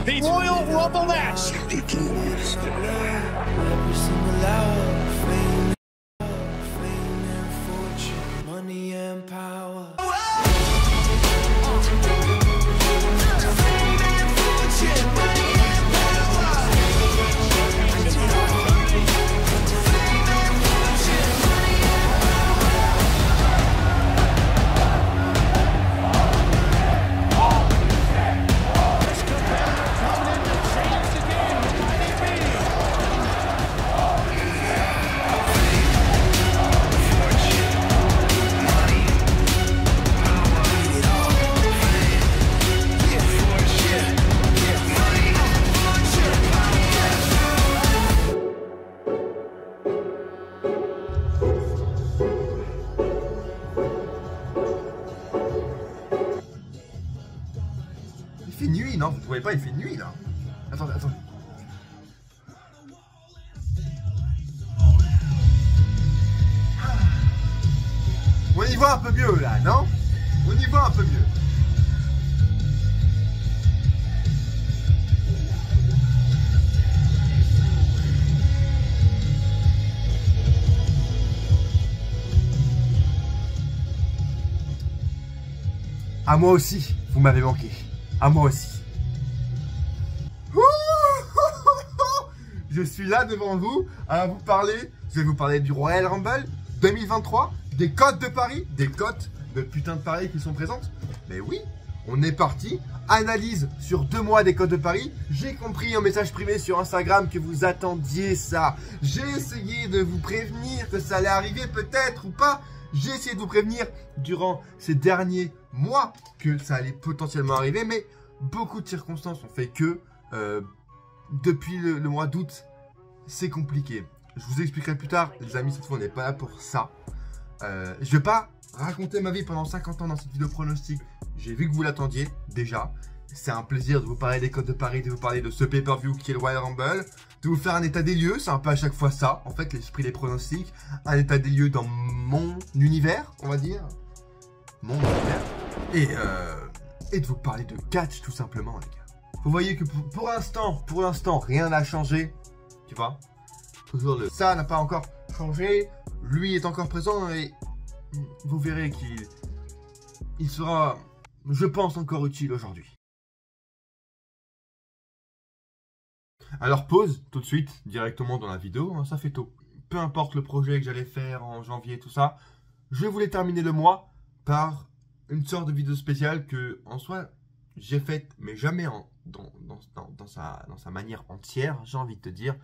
Royal Rumble-esque. Money and power. Il fait nuit, non? Vous trouvez pas, il fait nuit là? Attendez, attendez. On y voit un peu mieux là, non? On y voit un peu mieux. À moi aussi, vous m'avez manqué. À moi aussi. Je suis là devant vous à vous parler. Je vais vous parler du Royal Rumble 2023, des cotes de Paris, des cotes de putain de Paris qui sont présentes. Mais oui, on est parti. Analyse sur 2 mois des cotes de Paris. J'ai compris en message privé sur Instagram que vous attendiez ça. J'ai essayé de vous prévenir que ça allait arriver peut-être ou pas. J'ai essayé de vous prévenir durant ces derniers mois que ça allait potentiellement arriver, mais beaucoup de circonstances ont fait que depuis le mois d'août, c'est compliqué. Je vous expliquerai plus tard, les amis, cette fois on n'est pas là pour ça. Je vais pas raconter ma vie pendant 50 ans dans cette vidéo pronostic. J'ai vu que vous l'attendiez déjà. C'est un plaisir de vous parler des cotes de Paris, de vous parler de ce pay-per-view qui est le Royal Rumble, de vous faire un état des lieux, c'est un peu à chaque fois ça, en fait, l'esprit des pronostics, un état des lieux dans mon univers, on va dire, mon univers, et de vous parler de catch tout simplement, les gars. Vous voyez que pour l'instant, rien n'a changé, tu vois, toujours ça n'a pas encore changé, lui est encore présent et vous verrez qu'il sera, je pense, encore utile aujourd'hui. Alors pause tout de suite, directement dans la vidéo, hein, ça fait tôt. Peu importe le projet que j'allais faire en janvier, tout ça, je voulais terminer le mois par une sorte de vidéo spéciale que, en soi, j'ai faite, mais jamais dans sa manière entière, j'ai envie de te dire.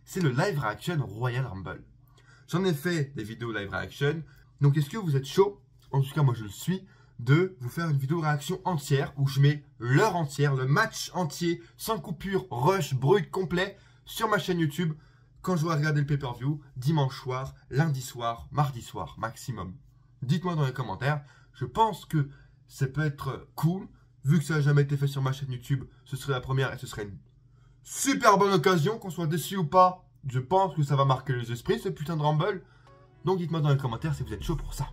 C'est le live reaction Royal Rumble. J'en ai fait des vidéos live reaction, donc est-ce que vous êtes chaud? En tout cas, moi je le suis. De vous faire une vidéo réaction entière où je mets l'heure entière, le match entier, sans coupure, rush, brut, complet sur ma chaîne YouTube quand je vais regarder le pay-per-view dimanche soir, lundi soir, mardi soir maximum. Dites-moi dans les commentaires, je pense que ça peut être cool, vu que ça n'a jamais été fait sur ma chaîne YouTube, ce serait la première et ce serait une super bonne occasion, qu'on soit déçu ou pas, je pense que ça va marquer les esprits ce putain de Rumble, donc dites-moi dans les commentaires si vous êtes chaud pour ça.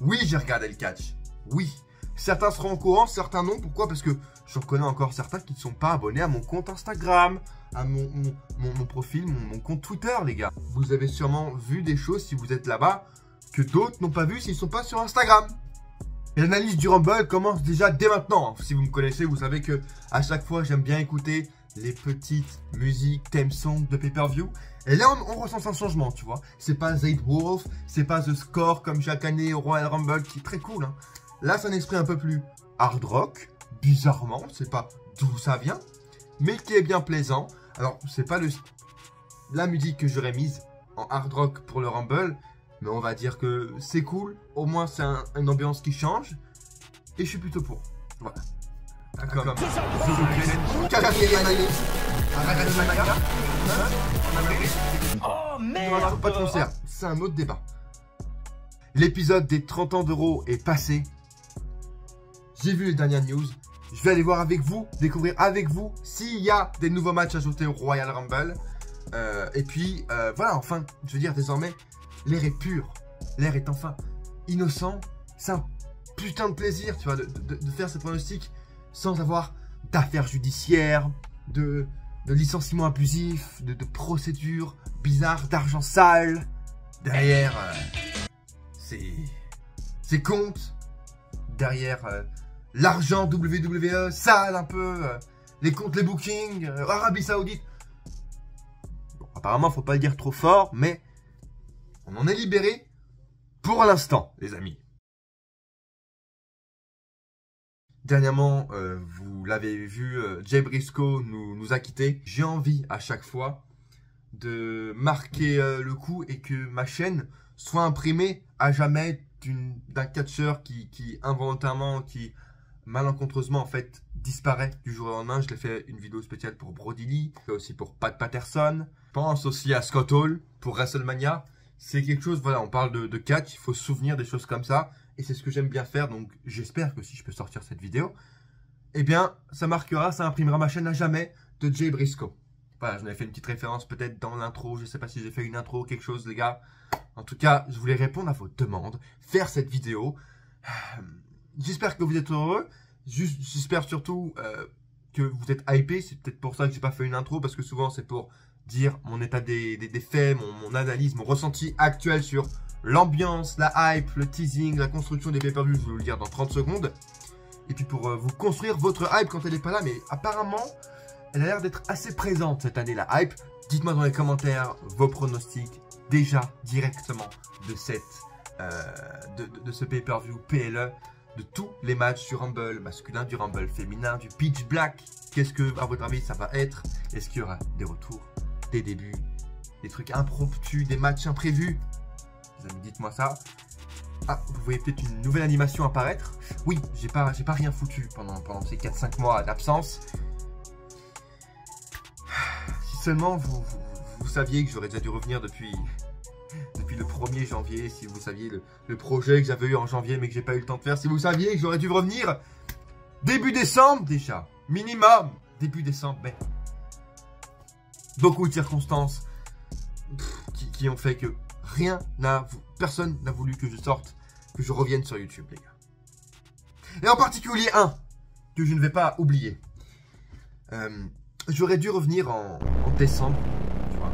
Oui, j'ai regardé le catch. Oui. Certains seront au courant, certains non. Pourquoi? Parce que j'en connais encore certains qui ne sont pas abonnés à mon compte Instagram, à mon profil, mon compte Twitter, les gars. Vous avez sûrement vu des choses si vous êtes là-bas que d'autres n'ont pas vu s'ils ne sont pas sur Instagram. Et l'analyse du Rumble commence déjà dès maintenant. Si vous me connaissez, vous savez que à chaque fois, j'aime bien écouter les petites musiques, theme songs de pay-per-view. Et là, on ressent un changement, tu vois. C'est pas Zayt Wolf, c'est pas The Score comme chaque année au Royal Rumble, qui est très cool. Hein. Là, c'est un esprit un peu plus hard rock, bizarrement. C'est pas d'où ça vient, mais qui est bien plaisant. Alors, c'est pas la musique que j'aurais mise en hard rock pour le Rumble, mais on va dire que c'est cool. Au moins, c'est une ambiance qui change. Et je suis plutôt pour. Voilà. Comme quatrième année. Oh Non, pas de concert, c'est un autre débat. L'épisode des 30 ans d'Euro est passé. J'ai vu les dernières news. Je vais aller voir avec vous, découvrir avec vous s'il y a des nouveaux matchs ajoutés au Royal Rumble. Et puis, voilà, enfin, je veux dire, désormais, l'air est pur. L'air est enfin innocent. C'est un putain de plaisir, tu vois, de faire ces pronostics sans avoir d'affaires judiciaires, de licenciements abusifs, de procédures bizarres, d'argent sale. Derrière ces comptes, derrière l'argent WWE, sale un peu, les comptes, les bookings, Arabie Saoudite. Bon, apparemment, faut pas le dire trop fort, mais on en est libéré pour l'instant, les amis. Dernièrement, vous l'avez vu, Jay Briscoe nous a quittés. J'ai envie à chaque fois de marquer le coup et que ma chaîne soit imprimée à jamais d'un catcheur qui involontairement, qui malencontreusement en fait disparaît du jour au lendemain. Je l'ai fait une vidéo spéciale pour Brody Lee, aussi pour Pat Patterson. Je pense aussi à Scott Hall pour WrestleMania. C'est quelque chose, voilà, on parle de catch, il faut se souvenir des choses comme ça. Et c'est ce que j'aime bien faire, donc j'espère que si je peux sortir cette vidéo, eh bien, ça marquera, ça imprimera ma chaîne à jamais de Jay Briscoe. Voilà, j'en avais fait une petite référence peut-être dans l'intro, je sais pas si j'ai fait une intro ou quelque chose, les gars. En tout cas, je voulais répondre à vos demandes, faire cette vidéo. J'espère que vous êtes heureux, j'espère surtout que vous êtes hypés, c'est peut-être pour ça que j'ai pas fait une intro, parce que souvent c'est pour dire mon état des faits, mon analyse, mon ressenti actuel sur l'ambiance, la hype, le teasing, la construction des pay-per-views, je vais vous le dire dans 30 secondes. Et puis pour vous construire votre hype quand elle n'est pas là, mais apparemment, elle a l'air d'être assez présente cette année, la hype. Dites-moi dans les commentaires vos pronostics, déjà directement de ce pay-per-view PLE, de tous les matchs du Rumble masculin, du Rumble féminin, du Pitch Black. Qu'est-ce que, à votre avis, ça va être? Est-ce qu'il y aura des retours, des débuts, des trucs impromptus, des matchs imprévus? Dites-moi ça. Ah, vous voyez peut-être une nouvelle animation apparaître. Oui, j'ai pas rien foutu pendant ces 4-5 mois d'absence. Si seulement vous saviez que j'aurais déjà dû revenir depuis le 1er janvier. Si vous saviez le projet que j'avais eu en janvier mais que j'ai pas eu le temps de faire. Si vous saviez que j'aurais dû revenir début décembre déjà. Minimum début décembre. Mais beaucoup de circonstances qui ont fait que personne n'a voulu que je sorte, que je revienne sur YouTube, les gars. Et en particulier un que je ne vais pas oublier. J'aurais dû revenir en décembre, tu vois.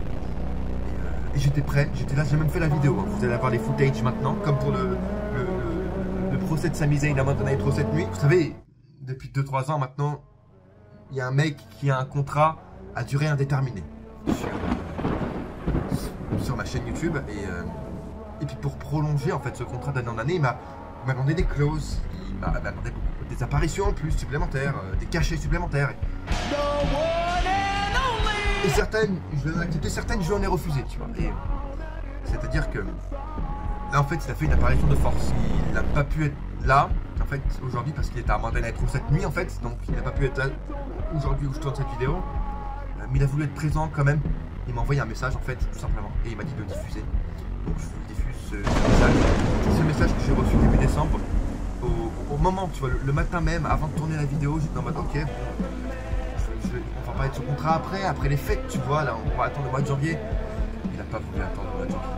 Et j'étais prêt, j'étais là, j'ai même fait la vidéo. Hein. Vous allez avoir les footage maintenant, comme pour le procès de Sami Zayn à Monday Night Raw cette nuit. Vous savez, depuis 2-3 ans maintenant, il y a un mec qui a un contrat à durée indéterminée sur ma chaîne YouTube et puis pour prolonger en fait ce contrat d'année en année, il m'a demandé des clauses, il m'a demandé des apparitions en plus supplémentaires, des cachets supplémentaires. Et certaines, je l'ai accepté, certaines je lui en ai refusé, tu vois. Et c'est-à-dire que là en fait il a fait une apparition de force, il n'a pas pu être là en fait aujourd'hui parce qu'il était à Monday Night Raw cette nuit en fait, donc il n'a pas pu être là aujourd'hui où je tourne cette vidéo, mais il a voulu être présent quand même. Il m'a envoyé un message en fait, tout simplement, et il m'a dit de le diffuser. Donc je vous diffuse ce message. C'est ce message que j'ai reçu début décembre. Au moment, tu vois, le matin même, avant de tourner la vidéo, j'étais en mode ok, on va parler de ce contrat après les fêtes, tu vois, là on va attendre le mois de janvier. Il n'a pas voulu attendre le mois de janvier.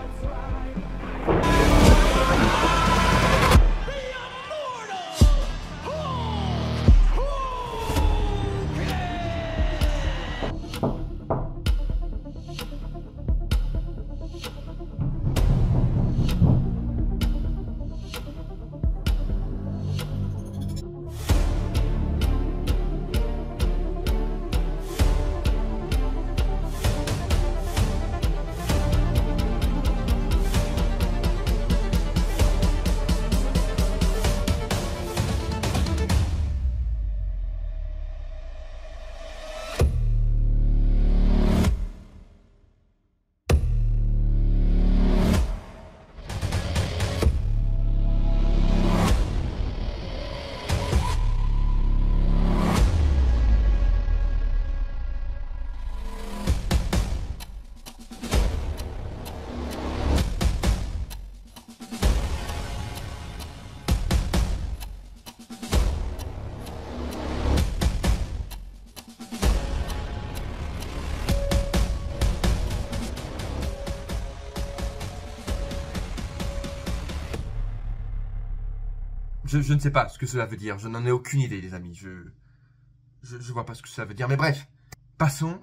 Je ne sais pas ce que cela veut dire, je n'en ai aucune idée les amis, Je vois pas ce que ça veut dire, mais bref. Passons,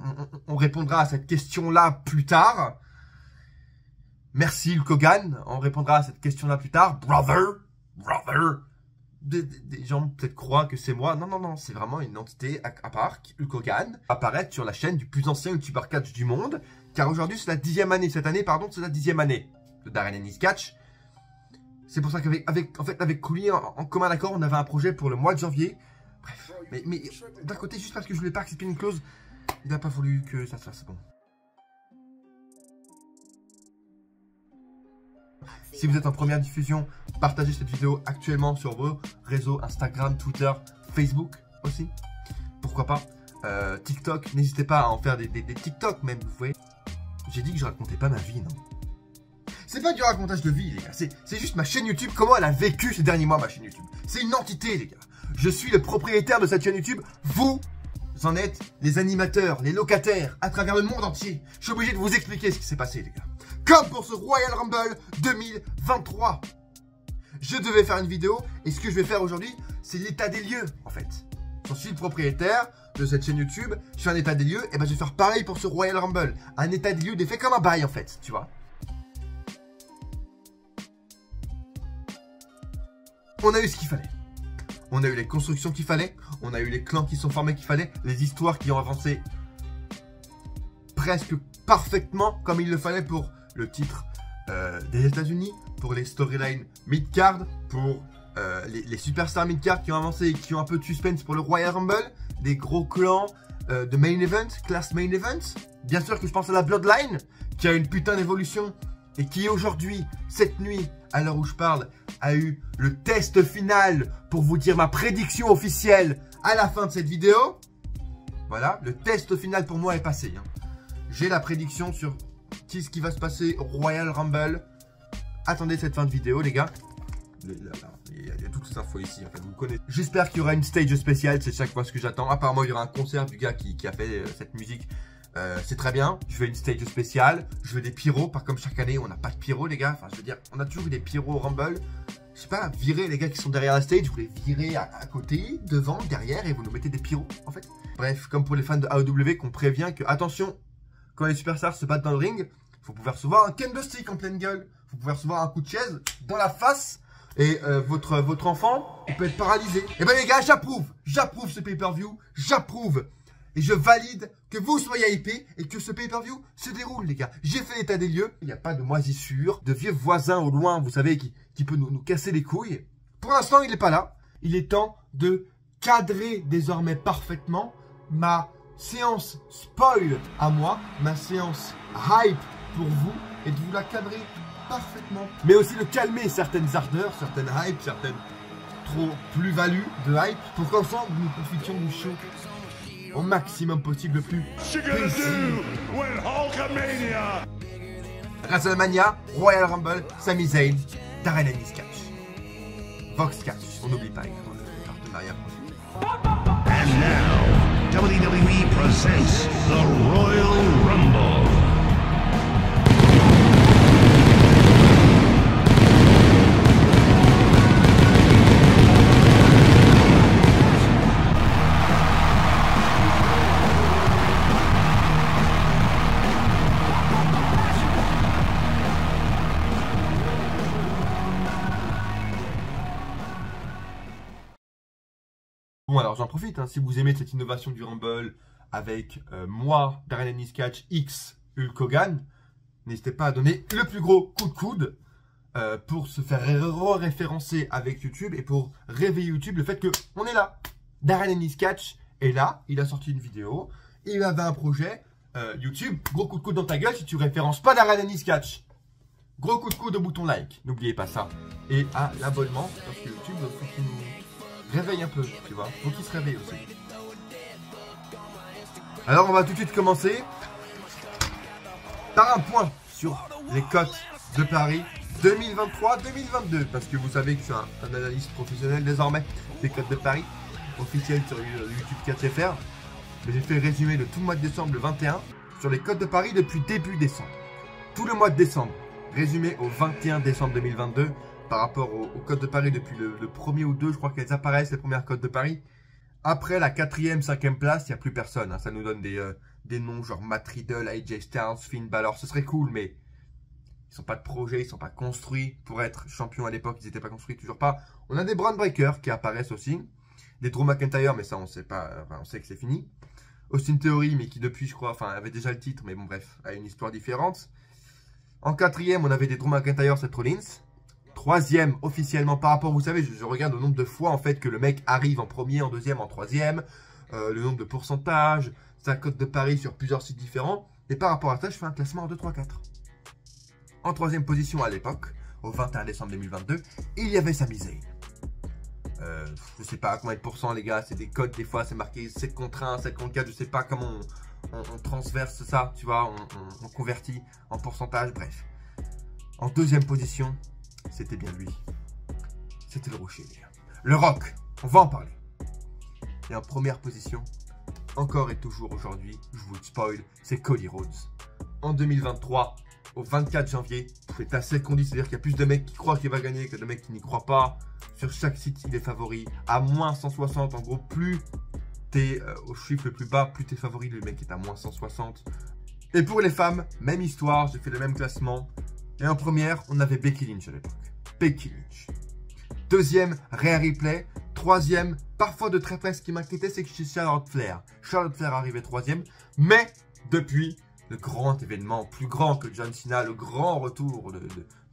on répondra à cette question-là plus tard. Merci Hulk Hogan, on répondra à cette question-là plus tard. Brother. Des gens peut-être croient que c'est moi. Non, c'est vraiment une entité à part, Hulk Hogan, apparaître sur la chaîne du plus ancien YouTuber catch du monde. Car aujourd'hui, c'est la 10e année. Cette année, pardon, c'est la 10e année de Darren Ennis Catch. C'est pour ça qu'avec Cooley, en commun accord, on avait un projet pour le mois de janvier. Bref, mais d'un côté, juste parce que je voulais pas accepter une clause, il n'a pas voulu que ça se fasse. Bon. Si vous êtes en première diffusion, partagez cette vidéo actuellement sur vos réseaux Instagram, Twitter, Facebook aussi. Pourquoi pas. TikTok, n'hésitez pas à en faire des TikTok même, vous voyez. J'ai dit que je racontais pas ma vie, non? C'est pas du racontage de vie, les gars. C'est juste ma chaîne YouTube, comment elle a vécu ces derniers mois, ma chaîne YouTube. C'est une entité, les gars. Je suis le propriétaire de cette chaîne YouTube. Vous en êtes les animateurs, les locataires, à travers le monde entier. Je suis obligé de vous expliquer ce qui s'est passé, les gars. Comme pour ce Royal Rumble 2023. Je devais faire une vidéo, et ce que je vais faire aujourd'hui, c'est l'état des lieux, en fait. Je suis le propriétaire de cette chaîne YouTube, je fais un état des lieux, et ben je vais faire pareil pour ce Royal Rumble. Un état des lieux des faits comme un bail, en fait, tu vois. On a eu ce qu'il fallait. On a eu les constructions qu'il fallait, on a eu les clans qui sont formés qu'il fallait, les histoires qui ont avancé presque parfaitement comme il le fallait pour le titre des États-Unis, pour les storylines mid-card, pour les superstars mid-card qui ont avancé et qui ont un peu de suspense pour le Royal Rumble, des gros clans de main event, class main event. Bien sûr que je pense à la Bloodline, qui a une putain d'évolution et qui aujourd'hui, cette nuit, à l'heure où je parle, a eu le test final pour vous dire ma prédiction officielle à la fin de cette vidéo. Voilà, le test final pour moi est passé. Hein. J'ai la prédiction sur ce qui va se passer au Royal Rumble. Attendez cette fin de vidéo, les gars. Il y a toutes ces infos ici, en fait, vous connaissez. J'espère qu'il y aura une stage spéciale, c'est chaque fois ce que j'attends. Apparemment, il y aura un concert du gars qui a fait cette musique. C'est très bien, je veux une stage spéciale, je veux des pyros, pas comme chaque année, on n'a pas de pyros les gars, enfin je veux dire, on a toujours eu des pyros au Rumble. Je sais pas, virer les gars qui sont derrière la stage, vous les virez à côté, devant, derrière, et vous nous mettez des pyros en fait. Bref, comme pour les fans de AEW, qu'on prévient que, attention, quand les superstars se battent dans le ring, vous pouvez recevoir un kendo stick en pleine gueule, vous pouvez recevoir un coup de chaise dans la face, et votre enfant, il peut être paralysé. Et ben les gars, j'approuve ce pay-per-view, j'approuve. Et je valide que vous soyez hypés et que ce pay-per-view se déroule, les gars. J'ai fait l'état des lieux. Il n'y a pas de moisissure, de vieux voisins au loin, vous savez, qui peut nous casser les couilles. Pour l'instant, il n'est pas là. Il est temps de cadrer désormais parfaitement ma séance spoil à moi, ma séance hype pour vous, et de vous la cadrer parfaitement. Mais aussi de calmer certaines ardeurs, certaines hypes, certaines trop plus-values de hype, pour qu'ensemble nous profitions du show au maximum possible, le plus possible. WrestleMania, Royal Rumble, Sami Zayn, Darren Ennis Catch, Vox Catch, on n'oublie pas également le partenariat. And now, WWE presents the Royal Rumble. Bon alors j'en profite, hein, si vous aimez cette innovation du Rumble avec moi, Darren Ennis Catch, X, Hulk Hogan, n'hésitez pas à donner le plus gros coup de coude pour se faire référencer avec YouTube et pour réveiller YouTube le fait que on est là. Darren Ennis Catch est là, il a sorti une vidéo, il avait un projet, YouTube, gros coup de coude dans ta gueule si tu références pas Darren Ennis Catch. Gros coup de coude au bouton like, n'oubliez pas ça. Et à l'abonnement, parce que YouTube, faut qu'il nous réveille un peu, tu vois, faut qu'il se réveille aussi. Alors on va tout de suite commencer par un point sur les cotes de Paris 2023-2022, parce que vous savez que je suis un analyste professionnel désormais des cotes de Paris officiels sur YouTube 4FR. Mais j'ai fait le résumé de tout le mois de décembre, le 21, sur les cotes de Paris depuis début décembre. Tout le mois de décembre, résumé au 21 décembre 2022. Par rapport aux cotes de Paris depuis le 1er ou 2, je crois qu'elles apparaissent, les premières cotes de Paris. Après la 4e, 5e place, il n'y a plus personne. Hein. Ça nous donne des noms genre Matt Riddle, AJ Styles, Finn Balor. Ce serait cool, mais ils sont pas de projet, ils sont pas construits pour être champions à l'époque. Ils n'étaient pas construits, toujours pas. On a des Braun Breakers qui apparaissent aussi. Des Drew McIntyre, mais ça on sait pas, enfin, on sait que c'est fini. Austin Theory, mais qui depuis, je crois, enfin, avait déjà le titre, mais bon, bref, a une histoire différente. En 4e, on avait des Drew McIntyre, Seth Rollins. 3e, officiellement, par rapport, vous savez, je regarde le nombre de fois, en fait, que le mec arrive en premier, en 2e, en 3e, le nombre de pourcentages, sa cote de pari sur plusieurs sites différents. Et par rapport à ça, je fais un classement en 2, 3, 4. En 3e position à l'époque, au 21 décembre 2022, il y avait Sami Zayn. Je sais pas à combien de pourcents les gars, c'est des codes, des fois c'est marqué 7 contre 1, 7 contre 4, je sais pas comment on transverse ça, tu vois, on convertit en pourcentage, bref. En 2e position, c'était bien lui. C'était le Rocher, les gars. Le Rock, on va en parler. Et en 1re position, encore et toujours aujourd'hui, je vous le spoil, c'est Cody Rhodes. En 2023, au 24 janvier, c'est assez qu'on dit, c'est-à-dire qu'il y a plus de mecs qui croient qu'il va gagner que de mecs qui n'y croient pas. Sur chaque site, il est favori. À moins 160, en gros, plus t'es au chiffre le plus bas, plus t'es favori. Le mec est à moins 160. Et pour les femmes, même histoire, j'ai fait le même classement. Et en première, on avait Becky Lynch à l'époque. Becky Lynch. 2e, Rhea Ripley. 3e, parfois de très près, ce qui m'inquiétait, c'est que c'est Charlotte Flair. Charlotte Flair arrivait 3e. Mais, depuis le grand événement, plus grand que John Cena, le grand retour de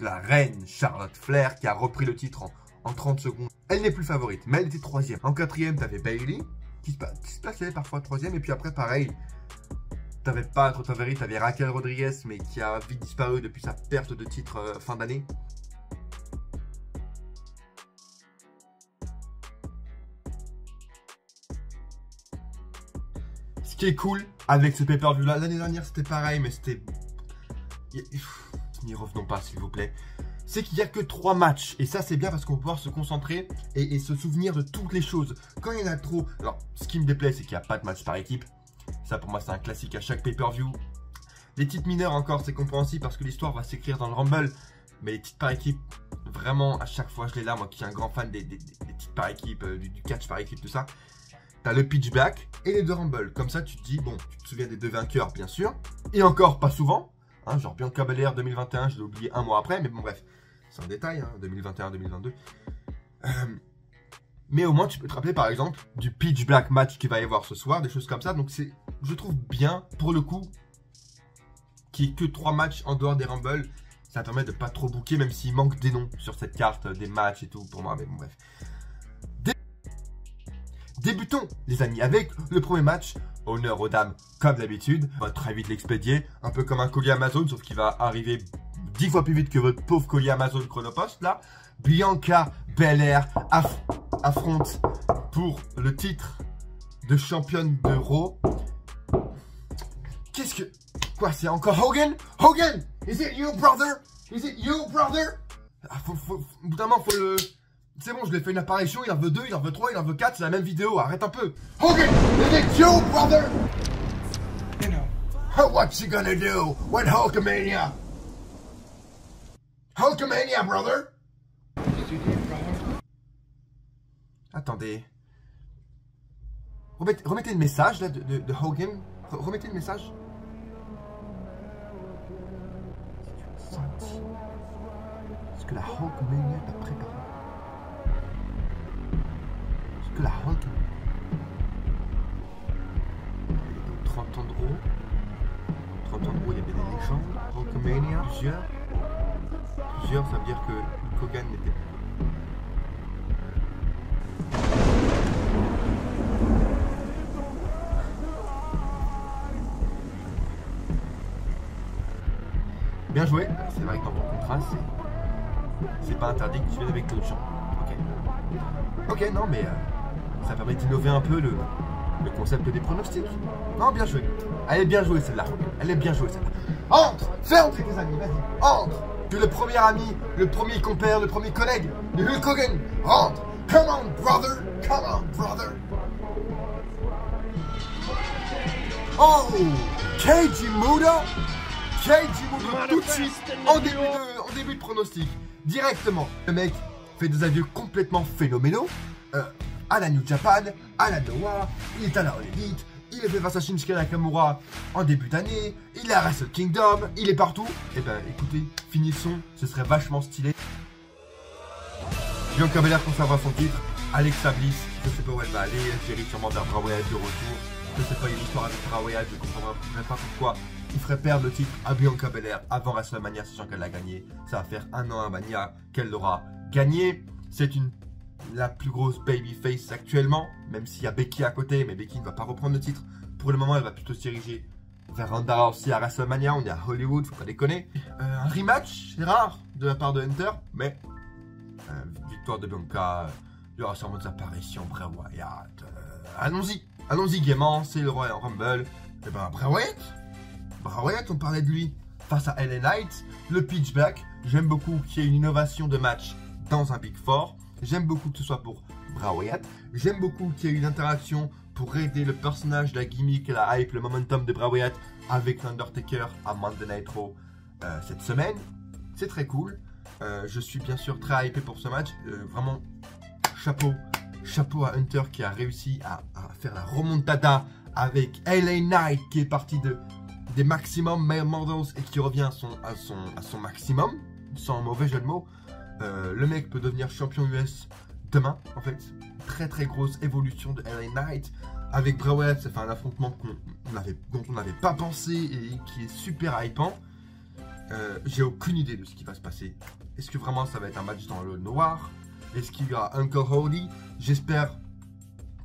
la reine Charlotte Flair, qui a repris le titre en 30 secondes. Elle n'est plus favorite, mais elle était 3e. En 4e, t'avais Bayley, qui se plaçait parfois 3e. Et puis après, pareil, t'avais pas trop favori, t'avais Raquel Rodriguez, mais qui a vite disparu depuis sa perte de titre fin d'année. Ce qui est cool avec ce pay-per-view là, l'année dernière c'était pareil, mais c'était... N'y revenons pas s'il vous plaît. C'est qu'il n'y a que 3 matchs. Et ça, c'est bien parce qu'on va pouvoir se concentrer et se souvenir de toutes les choses. Quand il y en a trop... Alors, ce qui me déplaît, c'est qu'il n'y a pas de match par équipe. Ça, pour moi, c'est un classique à chaque pay-per-view. Les titres mineurs, encore, c'est compréhensible parce que l'histoire va s'écrire dans le Rumble. Mais les titres par équipe, vraiment, à chaque fois, je l'ai là. Moi qui suis un grand fan des titres par équipe, du catch par équipe, tout ça. T'as le pitch black et les 2 Rumble. Comme ça, tu te dis, bon, tu te souviens des 2 vainqueurs, bien sûr. Et encore, pas souvent. Hein, genre Bianca Belair 2021, je l'ai oublié un mois après. Mais bon, bref. C'est un détail, hein, 2021-2022. Mais au moins, tu peux te rappeler, par exemple, du pitch black match qu'il va y avoir ce soir, des choses comme ça. Donc, c'est, je trouve bien, pour le coup, qu'il n'y ait que 3 matchs en dehors des Rumble. Ça permet de pas trop booker, même s'il manque des noms sur cette carte, des matchs et tout, pour moi. Mais bon, bref. Débutons, les amis, avec le premier match. Honneur aux dames, comme d'habitude. On va très vite l'expédier. Un peu comme un colis Amazon, sauf qu'il va arriver 10 fois plus vite que votre pauvre colis Amazon Chronopost, là. Bianca Belair affronte pour le titre de championne de Raw. Qu'est-ce que... Quoi, c'est encore Hogan? Hogan! Is it you, brother? Is it you, brother? Ah, au bout d'un moment, faut le... C'est bon, je lui ai fait une apparition, il en veut 2, il en veut 3, il en veut 4, c'est la même vidéo, arrête un peu. Hogan! Is it you, brother? You know. What's he gonna do when Hulkamania? Hulkamania, brother! Attendez. Remettez le message là de Hogan. Remettez le message. Est-ce que la Hulkamania t'a préparé? Est-ce que la Hulkamania... 30 ans de Raw. 30 ans de Raw, il y avait des légendes. Hulkamania, plusieurs, ça veut dire que Hogan n'était pas. Bien joué, c'est vrai que dans ton contrat, c'est pas interdit que tu viennes avec d'autres gens. Ok, non, mais ça permet d'innover un peu le concept des pronostics. Non, bien joué. Elle est bien jouée celle-là. Elle est bien jouée celle-là. Entre! Fais entrer tes amis, vas-y. Entre! Tu es le premier ami, le premier compère, le premier collègue de Hulk Hogan. Rentre! Come on, brother! Come on, brother! Oh! Keiji Muta! Keiji Muta tout de suite en début de pronostic. Directement. Le mec fait des adieux complètement phénoménaux. à la New Japan, à la Noah, il est à la All Elite, il est fait face à Shinsuke Nakamura en début d'année, il est à Wrestle Kingdom, il est partout. Et ben écoutez, finissons, ce serait vachement stylé. Bianca Belair conservera son titre, Alexa Bliss, je sais pas où elle va aller, Jerry sûrement vers Bray Wyatt de retour. Je sais pas, il y a une histoire avec Bray Wyatt, je comprendrai pas pourquoi il ferait perdre le titre à Bianca Belair avant WrestleMania, sachant qu'elle l'a gagné. Ça va faire un an à Mania qu'elle l'aura gagné. C'est la plus grosse babyface actuellement, même s'il y a Becky à côté, mais Becky ne va pas reprendre le titre. Pour le moment, elle va plutôt se diriger vers Ronda Rousey à WrestleMania. On est à Hollywood, faut pas déconner. Un rematch, c'est rare de la part de Hunter, mais victoire de Bianca, il y aura sûrement des apparitions, Bray Wyatt. Allons-y gaiement, c'est le Royal Rumble. Et ben Bray Wyatt, on parlait de lui face à LA Knight, le pitch black. J'aime beaucoup qu'il y ait une innovation de match dans un Big Four. J'aime beaucoup que ce soit pour Bray Wyatt. J'aime beaucoup qu'il y ait une interaction pour aider le personnage, la gimmick, la hype, le momentum de Bray Wyatt avec l'Undertaker à Monday Night Raw cette semaine. C'est très cool. Je suis bien sûr très hypé pour ce match. Vraiment, chapeau à Hunter qui a réussi à faire la remontada avec LA Knight qui est parti des maximum male models et qui revient à son maximum, sans mauvais jeu de mots. Le mec peut devenir champion US demain, en fait. Très très grosse évolution de LA Knight. Avec Bray Wyatt, ça fait un affrontement dont on n'avait pas pensé et qui est super hypant. J'ai aucune idée de ce qui va se passer. Est-ce que vraiment ça va être un match dans le noir? Est-ce qu'il y aura Uncle Howdy? J'espère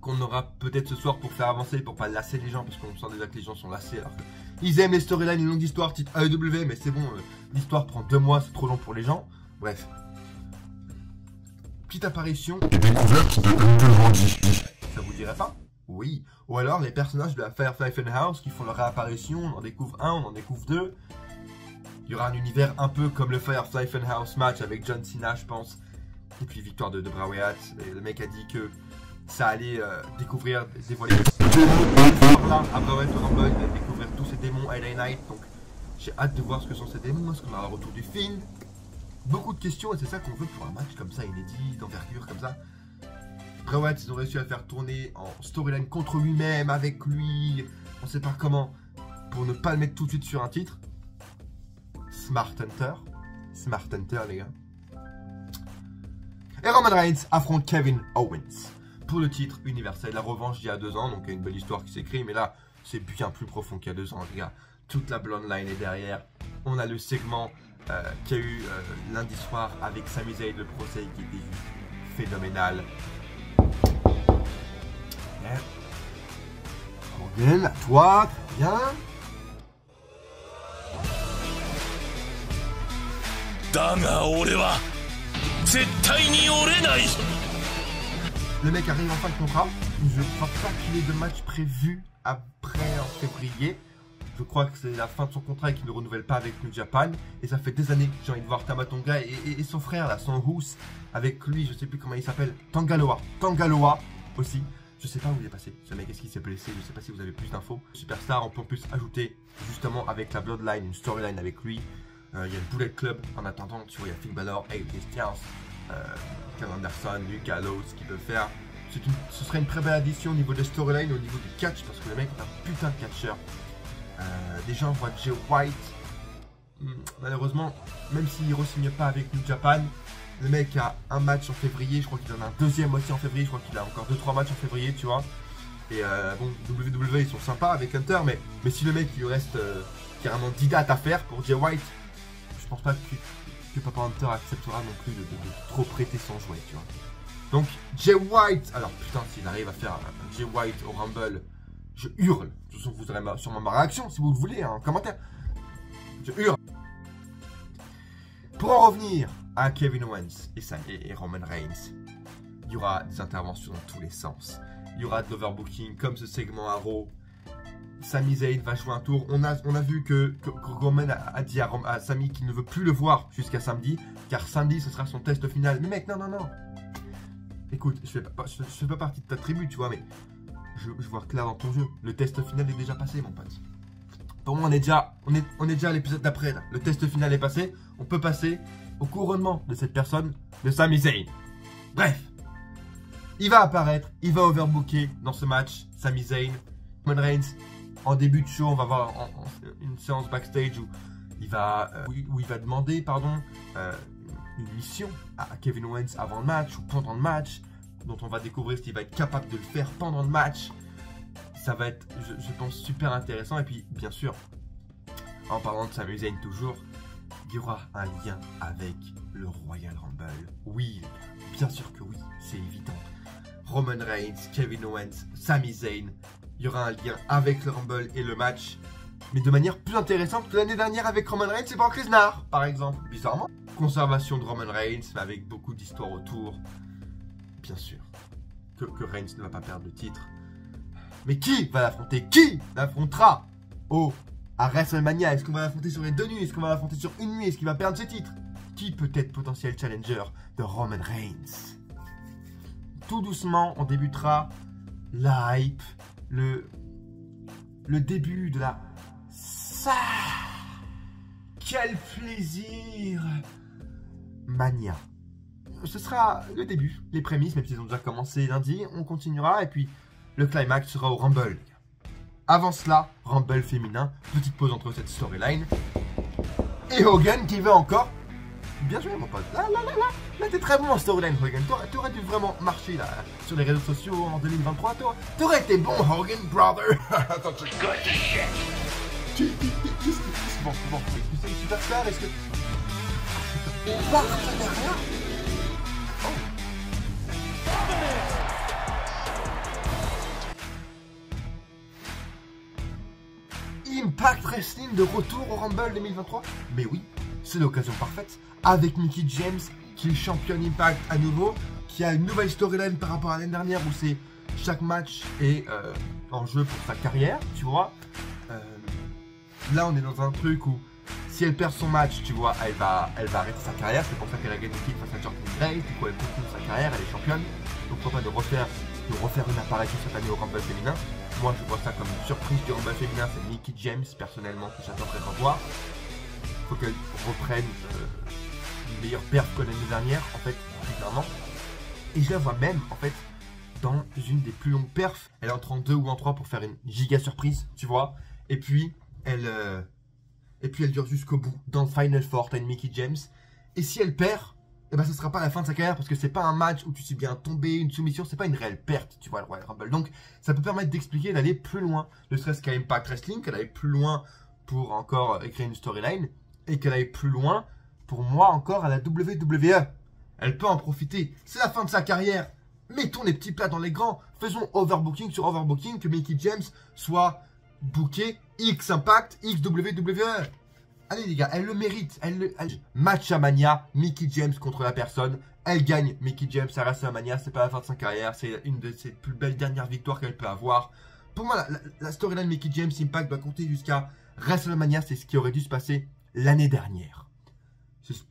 qu'on aura peut-être ce soir pour faire avancer, pour pas lasser les gens, parce qu'on sent déjà que les gens sont lassés. Alors ils aiment les storylines, les longues histoires, type AEW, mais c'est bon, l'histoire prend 2 mois, c'est trop long pour les gens. Bref. Petite apparition. Découverte de Uncle Howdy. Ça vous dirait pas? Oui. Ou alors les personnages de la Firefly Funhouse qui font leur réapparition, on en découvre un, on en découvre 2. Il y aura un univers un peu comme le Firefly Funhouse match avec John Cena, je pense. Et puis victoire de Bray Wyatt. Et le mec a dit que ça allait dévoiler là, à Bray Wyatt au Rumble, il allait découvrir tous ces démons LA Knight. Donc j'ai hâte de voir ce que sont ces démons, est-ce qu'on aura le retour du film. Beaucoup de questions et c'est ça qu'on veut pour un match comme ça, inédit, d'envergure comme ça. Bray Wyatt, ils ont réussi à le faire tourner en storyline contre lui-même, avec lui, on sait pas comment, pour ne pas le mettre tout de suite sur un titre. Smart Hunter les gars. Et Roman Reigns affronte Kevin Owens pour le titre universel. La revanche d'il y a 2 ans, donc il y a une belle histoire qui s'écrit, mais là c'est bien plus profond qu'il y a 2 ans les gars. Toute la bloodline est derrière. On a le segment qu'il y a eu lundi soir avec Sami Zayn, le procès qui était juste phénoménal. Hogan, à toi, très bien. Le mec arrive en fin de contrat. Je crois pas qu'il ait de match prévu après en février. Je crois que c'est la fin de son contrat et qu'il ne renouvelle pas avec New Japan. Et ça fait des années que j'ai envie de voir Tama Tonga et son frère là, son Hoos, avec lui, je sais plus comment il s'appelle, Tangaloa aussi. Je sais pas où il est passé, ce mec, est-ce qu'il s'est blessé, je sais pas si vous avez plus d'infos. Superstar, on peut en plus ajouter justement avec la Bloodline, une storyline avec lui. Il y a le Bullet Club en attendant, tu vois, il y a Finn Balor, AJ Styles, Karl Anderson, Luke Gallows, ce qu'ils peuvent faire. Ce serait une très belle addition au niveau des storylines, au niveau du catch, parce que le mec est un putain de catcheur. Déjà on voit Jay White. Malheureusement, même s'il ne re-signe pas avec New Japan, le mec a un match en février, je crois qu'il en a un deuxième aussi en février, je crois qu'il a encore 2-3 matchs en février, tu vois. Et bon, WWE ils sont sympas avec Hunter, mais si le mec il lui reste carrément 10 dates à faire pour Jay White, je pense pas que Papa Hunter acceptera non plus de trop prêter son jouet, tu vois. Donc Jay White, alors putain, s'il arrive à faire un Jay White au Rumble, je hurle. De toute façon, vous aurez sûrement ma réaction si vous le voulez, hein, en commentaire. Je hurle. Pour en revenir à Kevin Owens et Roman Reigns, il y aura des interventions dans tous les sens. Il y aura de l'overbooking comme ce segment à Raw. Sami Zayn va jouer un tour. On a vu que Roman a dit à Sami qu'il ne veut plus le voir jusqu'à samedi, car samedi ce sera son test final. Mais mec, non. Écoute, je fais pas partie de ta tribu, tu vois, mais je vois clair dans ton jeu. Le test final est déjà passé, mon pote. Pour moi, on est déjà à l'épisode d'après. Le test final est passé. On peut passer au couronnement de cette personne, de Sami Zayn. Bref. Il va apparaître, il va overbooker dans ce match Sami Zayn. Roman Reigns, en début de show, on va voir une séance backstage où il va demander une mission à Kevin Owens avant le match ou pendant le match, dont on va découvrir s'il va être capable de le faire pendant le match. Ça va être, je pense, super intéressant. Et puis, bien sûr, en parlant de Sami Zayn toujours, il y aura un lien avec le Royal Rumble. Oui, bien sûr que oui, c'est évident. Roman Reigns, Kevin Owens, Sami Zayn, il y aura un lien avec le Rumble et le match, mais de manière plus intéressante que l'année dernière avec Roman Reigns et Brock Lesnar, par exemple. Bizarrement. Conservation de Roman Reigns, mais avec beaucoup d'histoires autour. Bien sûr que Reigns ne va pas perdre le titre. Mais qui va l'affronter? Qui l'affrontera à WrestleMania? Est-ce qu'on va l'affronter sur les 2 nuits? Est-ce qu'on va l'affronter sur une nuit? Est-ce qu'il va perdre ses titres? Qui peut être potentiel challenger de Roman Reigns? Tout doucement, on débutera la hype, le début de la... Ça, quel plaisir! Mania. Ce sera le début, les prémices, même s'ils ont déjà commencé lundi, on continuera, et puis le climax sera au Rumble. Avant cela, Rumble féminin, petite pause entre cette storyline, et Hogan qui veut encore... Bien joué mon pote, là t'es très bon en storyline Hogan, t'aurais dû vraiment marcher là, sur les réseaux sociaux en 2023, t'aurais été bon Hogan brother. That's a good shit. Bon, c'est une superstar, est-ce que... Partenariat. Impact Wrestling de retour au Rumble 2023. Mais oui, c'est l'occasion parfaite. Avec Mickie James, qui est championne Impact à nouveau, qui a une nouvelle storyline par rapport à l'année dernière où c'est chaque match est en jeu pour sa carrière, tu vois. Là, on est dans un truc où si elle perd son match, tu vois, elle va arrêter sa carrière. C'est pour ça qu'elle a gagné le titre face à Jordan Grace. Du coup, elle continue sa carrière, elle est championne. Donc, pourquoi pas de refaire une apparition cette année au Rumble féminin. Moi, je vois ça comme une surprise du Rumble féminin. C'est Mickie James, personnellement, que j'attendrai d'en voir. Il faut qu'elle reprenne une meilleure perf que l'année dernière, en fait, clairement. Et je la vois même, en fait, dans une des plus longues perfs. Elle entre en 2 ou en 3 pour faire une giga surprise, tu vois. Et puis, elle dure jusqu'au bout. Dans le Final Four, t'as une Mickie James. Et si elle perd, eh ben, ce sera pas la fin de sa carrière parce que c'est pas un match où tu sais bien tomber, une soumission, c'est pas une réelle perte, tu vois, le Royal Rumble. Donc, ça peut permettre d'expliquer, d'aller plus loin. Ne serait-ce qu'à Impact Wrestling, qu'elle aille plus loin pour encore écrire une storyline. Et qu'elle aille plus loin, pour moi, encore à la WWE. Elle peut en profiter. C'est la fin de sa carrière. Mettons les petits plats dans les grands. Faisons overbooking sur overbooking, que Mickie James soit booké X Impact, X WWE. Allez les gars, elle le mérite. Match à Mania, Mickie James contre la personne. Elle gagne Mickie James à WrestleMania. C'est pas la fin de sa carrière. C'est une de ses plus belles dernières victoires qu'elle peut avoir. Pour moi, la storyline Mickie James Impact doit compter jusqu'à WrestleMania. C'est ce qui aurait dû se passer l'année dernière.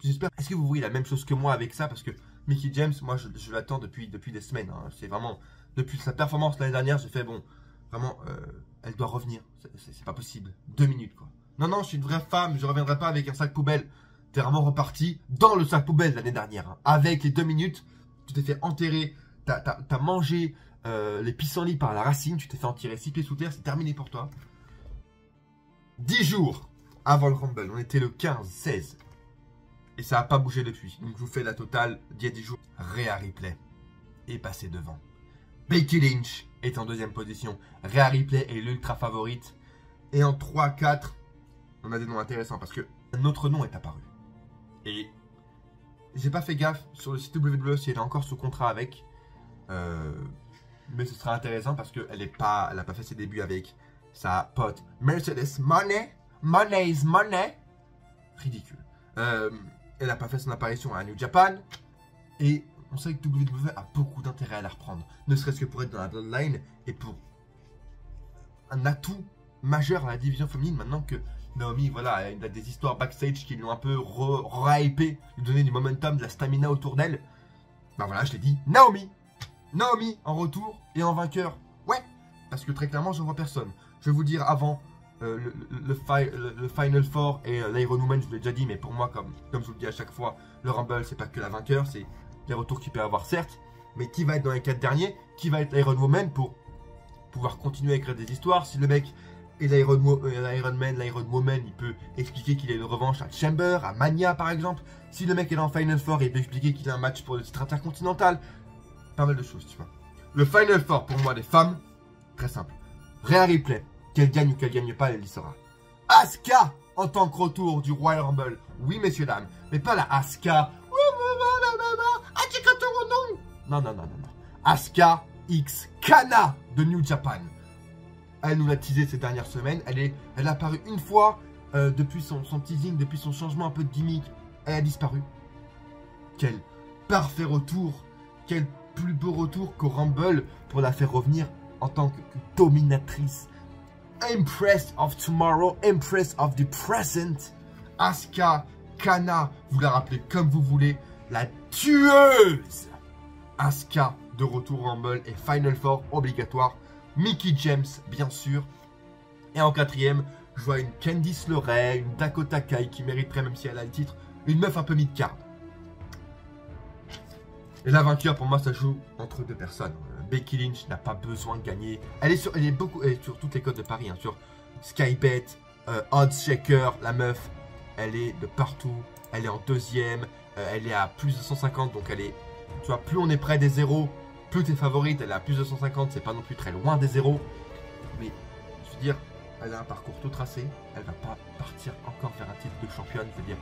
J'espère. Est-ce que vous voyez la même chose que moi avec ça? Parce que Mickie James, moi je l'attends depuis des semaines. Hein. C'est vraiment, depuis sa performance l'année dernière, j'ai fait bon, vraiment, elle doit revenir. C'est pas possible. 2 minutes quoi. Non, je suis une vraie femme, je reviendrai pas avec un sac poubelle. T'es vraiment reparti dans le sac poubelle l'année dernière. Hein. Avec les 2 minutes, tu t'es fait enterrer, t'as mangé les pissenlits par la racine, tu t'es fait enterrer 6 pieds sous terre, c'est terminé pour toi. 10 jours avant le Rumble, on était le 15-16. Et ça n'a pas bougé depuis. Donc je vous fais la totale d'il y a 10 jours. Rhea Ripley est passée devant. Becky Lynch est en 2e position. Rhea Ripley est l'ultra favorite. Et en 3-4, on a des noms intéressants parce que un autre nom est apparu. Et j'ai pas fait gaffe sur le site WWE si elle est encore sous contrat avec. Mais ce sera intéressant parce qu'elle n'a pas fait ses débuts avec sa pote Mercedes Money. Money is money. Ridicule. Elle n'a pas fait son apparition à New Japan. Et on sait que WWE a beaucoup d'intérêt à la reprendre. Ne serait-ce que pour être dans la Bloodline et pour un atout majeur à la division féminine maintenant que Naomi, voilà, elle a des histoires backstage qui lui ont un peu re-hypé, lui donner du momentum, de la stamina autour d'elle. Bah voilà, je l'ai dit, Naomi en retour et en vainqueur. Ouais, parce que très clairement, j'en vois personne. Je vais vous dire avant le Final Four et l'Iron Woman, je vous l'ai déjà dit, mais pour moi, comme je vous le dis à chaque fois, le Rumble, c'est pas que la vainqueur, c'est les retours qu'il peut avoir, certes, Mais qui va être dans les 4 derniers? Qui va être l'Iron Woman pour pouvoir continuer à écrire des histoires? Si le mec est l'Iron Man, l'Iron Woman, il peut expliquer qu'il a une revanche à Chamber, à Mania par exemple. Si le mec est dans Final Four, il peut expliquer qu'il a un match pour le titre intercontinental. Pas mal de choses, tu vois. Le Final Four, pour moi, des femmes, très simple. Rhea Ripley, qu'elle gagne ou qu'elle gagne pas, elle y sera. Asuka, en tant que retour du Royal Rumble. Oui, messieurs, dames. Mais pas la Asuka. Non. Asuka X Kana de New Japan. Elle nous l'a teasé ces dernières semaines. Elle a apparu une fois depuis son teasing, depuis son changement un peu de gimmick. Elle a disparu. Quel parfait retour. Quel plus beau retour qu'au Rumble pour la faire revenir en tant que dominatrice. Empress of Tomorrow, Empress of the Present. Asuka Kana, vous la rappelez comme vous voulez, la tueuse. Asuka de retour Rumble et Final Four obligatoire. Mickie James, bien sûr. Et en quatrième, je vois une Candice LeRae, une Dakota Kai qui mériterait, même si elle a le titre, une meuf un peu mid-card. Et la vainqueur, pour moi, ça joue entre deux personnes. Becky Lynch n'a pas besoin de gagner. Elle est sur toutes les codes de Paris, hein, sur Skybet, Odds Shaker, la meuf. Elle est de partout. Elle est en deuxième. Elle est à plus de 150, donc elle est... Tu vois, plus on est près des zéros, plus t'es favorite. Elle est à plus de 150, c'est pas non plus très loin des zéros. Mais, je veux dire, elle a un parcours tout tracé. Elle va pas partir encore vers un titre de championne. Je veux dire,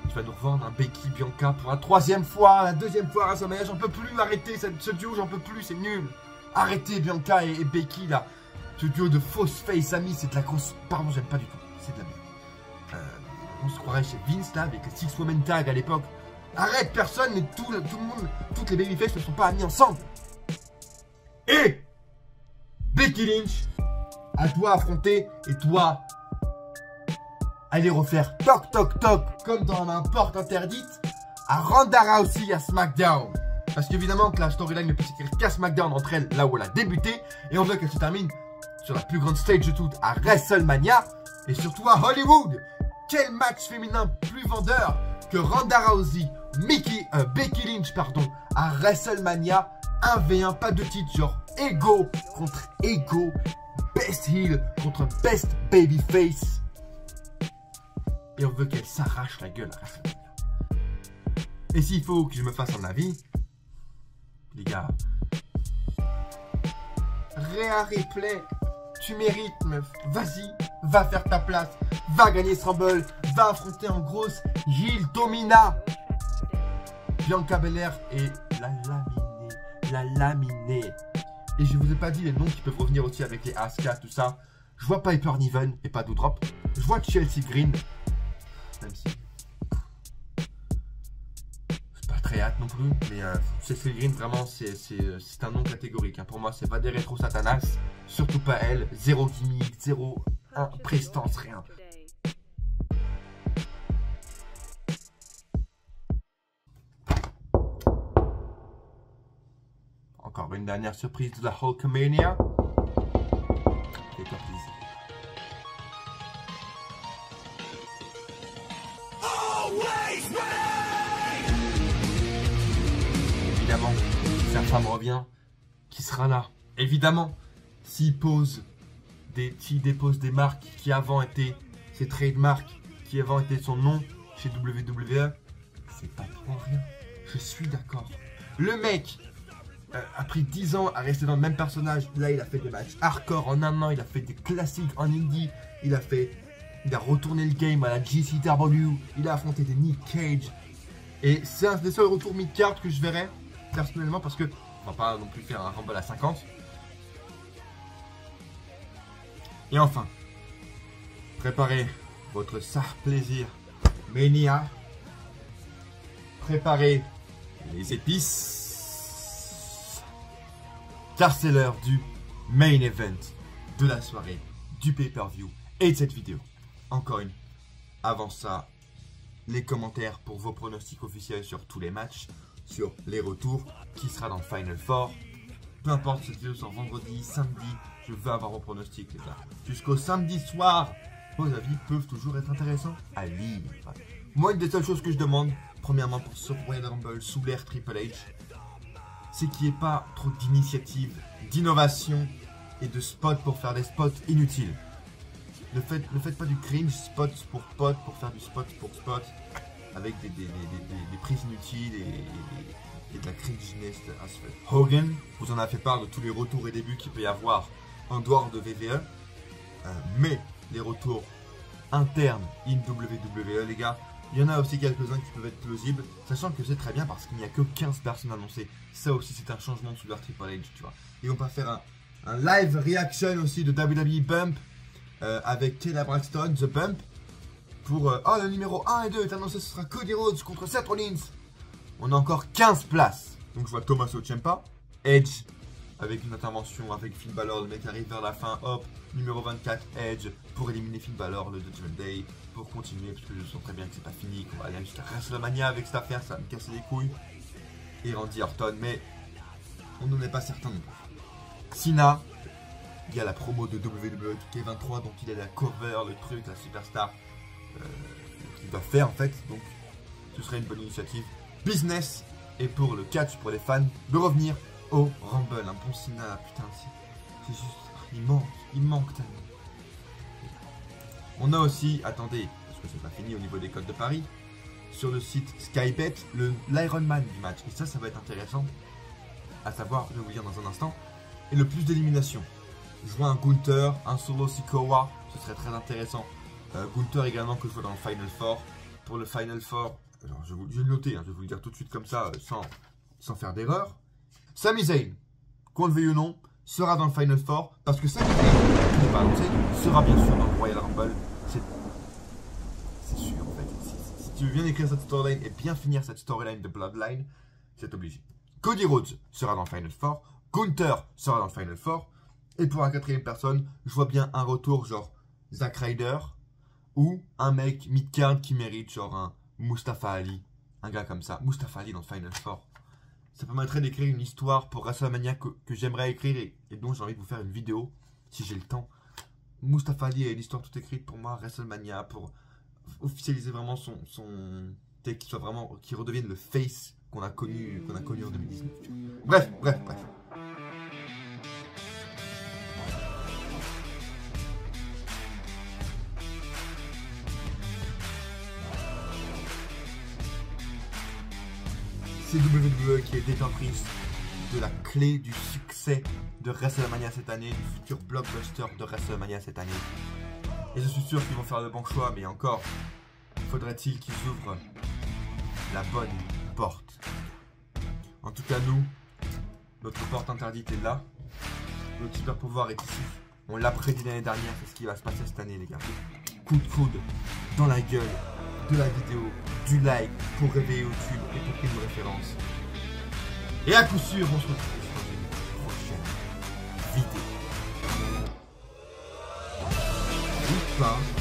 tu vas nous revendre un Becky Bianca pour la troisième fois, la deuxième fois à WrestleMania. J'en peux plus, arrêtez ce duo, j'en peux plus, c'est nul. Arrêtez Bianca et Becky là. Ce duo de fausses face amis, c'est de la grosse... Pardon, j'aime pas du tout, c'est de la merde. On se croirait chez Vince là, avec les Six Women Tag à l'époque. Arrête, personne, mais tout le monde, toutes les babyface ne sont pas amis ensemble. Et Becky Lynch, à toi affronter et toi aller refaire toc toc toc comme dans la porte interdite à Ronda Rousey à SmackDown. Parce qu'évidemment que la storyline ne peut s'écrire qu'à SmackDown entre elles, là où elle a débuté, et on veut qu'elle se termine sur la plus grande stage de toutes à WrestleMania et surtout à Hollywood. Quel match féminin plus vendeur que Ronda Rousey, Becky Lynch pardon, à WrestleMania, 1v1, pas de titre, genre Ego contre Ego, Best Heel contre Best Babyface. Et on veut qu'elle s'arrache la gueule à WrestleMania. Et s'il faut que je me fasse un avis, les gars, Rhea Ripley, tu mérites meuf, vas-y, va faire ta place, va gagner ce Rumble, va affronter en grosse Heel Domina. Bianca Belair et la laminée. Et je vous ai pas dit les noms qui peuvent revenir aussi avec les Asuka, tout ça. Je vois Piper Niven et pas Doudrop. Je vois Chelsea Green, même si c'est pas très hâte non plus, mais Chelsea Green vraiment c'est un nom catégorique. Hein. Pour moi c'est pas des rétro satanas, surtout pas elle. Zéro gimmick, zéro prestance, rien. Encore une dernière surprise de la Hulkamania. Fais-toi plaisir. Évidemment, si sa femme revient, qui sera là? Évidemment, s'il dépose des marques qui avant étaient ses trademarks, qui avant étaient son nom chez WWE, c'est pas pour rien. Je suis d'accord. Le mec a pris 10 ans à rester dans le même personnage. Là, il a fait des matchs hardcore en un an. Il a fait des classiques en indie. Il a retourné le game à la GCW. Il a affronté des Nick Cage. Et c'est un des seuls retours mid-card que je verrai personnellement parce que on va pas non plus faire un Rumble à 50. Et enfin, préparez votre sar plaisir Mania. Préparez les épices. Car c'est l'heure du main event de la soirée, du pay-per-view et de cette vidéo. Encore une. Avant ça, les commentaires pour vos pronostics officiels sur tous les matchs, sur les retours, qui sera dans le Final Four. Peu importe cette vidéo sort vendredi, samedi, je veux avoir vos pronostics les gars. Jusqu'au samedi soir, vos avis peuvent toujours être intéressants à lire. Moi, une des seules choses que je demande, premièrement pour ce Royal Rumble sous l'ère Triple H, c'est qu'il n'y ait pas trop d'initiatives, d'innovation et de spots pour faire des spots inutiles. Ne faites pas du cringe spot pour faire du spot pour spot avec des prises inutiles et de la cringiness à se faire. Hogan vous en a fait part de tous les retours et débuts qu'il peut y avoir en dehors de WWE, mais les retours internes in WWE, les gars, il y en a aussi quelques-uns qui peuvent être plausibles, sachant que c'est très bien parce qu'il n'y a que 15 personnes annoncées. Ça aussi, c'est un changement sous leur Triple H, tu vois. Ils vont pas faire un live reaction aussi de WWE Bump avec Kayla Braxton, The Bump, pour le numéro 1 et 2 est annoncé, ce sera Cody Rhodes contre Seth Rollins. On a encore 15 places. Donc je vois Tommaso Ciampa, Edge, avec une intervention avec Finn Balor, le mec arrive vers la fin, hop, numéro 24, Edge, pour éliminer Finn Balor, le Judgment Day, pour continuer, parce que je sens très bien que c'est pas fini, qu'on va aller jusqu'à WrestleMania avec cette affaire, ça va me casser les couilles. Et Randy Orton, mais on n'en est pas certain non plus. Cena, il y a la promo de WWE 2K23, donc il a la cover, le truc, la superstar qu'il va faire en fait, donc ce serait une bonne initiative. Business, et pour le catch, pour les fans, de revenir au Rumble. Un bon Cena, putain, c'est juste, il manque tellement. On a aussi, attendez, parce que c'est pas fini au niveau des codes de Paris, sur le site Skybet, l'Ironman du match, et ça va être intéressant, à savoir, je vais vous dire dans un instant, et le plus d'élimination. Je vois un Gunther, un Solo Sikoa, ce serait très intéressant. Gunther également que je vois dans le Final Four. Pour le Final Four, alors je vais le noter, je vais vous le dire tout de suite comme ça, sans faire d'erreur. Sami Zayn, qu'on le veuille ou non, sera dans le Final Four, parce que Sami Zayn, qui n'est pas annoncé, sera bien sûr dans le Royal Rumble. C'est sûr en fait. Si tu veux bien écrire cette storyline et bien finir cette storyline de Bloodline, c'est obligé. Cody Rhodes sera dans le Final Four, Gunther sera dans le Final Four, et pour la quatrième personne, je vois bien un retour genre Zack Ryder, ou un mec mid-card qui mérite genre un Mustafa Ali, un gars comme ça, Mustafa Ali dans le Final Four. Ça permettrait d'écrire une histoire pour WrestleMania que j'aimerais écrire et dont j'ai envie de vous faire une vidéo, si j'ai le temps. Mustafa Ali a une histoire toute écrite pour moi, WrestleMania, pour officialiser vraiment son qu'il redevienne le face qu'on a connu en 2019. Bref. C'est WWE qui est détentrice de la clé du succès de WrestleMania cette année, du futur blockbuster de WrestleMania cette année. Et je suis sûr qu'ils vont faire le bon choix, mais encore, faudrait-il qu'ils ouvrent la bonne porte. En tout cas, nous, notre porte interdite est là. Notre super pouvoir est ici. On l'a prédit l'année dernière, c'est ce qui va se passer cette année, les gars. Coup de coude dans la gueule de la vidéo, du like pour réveiller YouTube et pour une référence. Et à coup sûr, on se retrouve dans une prochaine vidéo. Ou pas.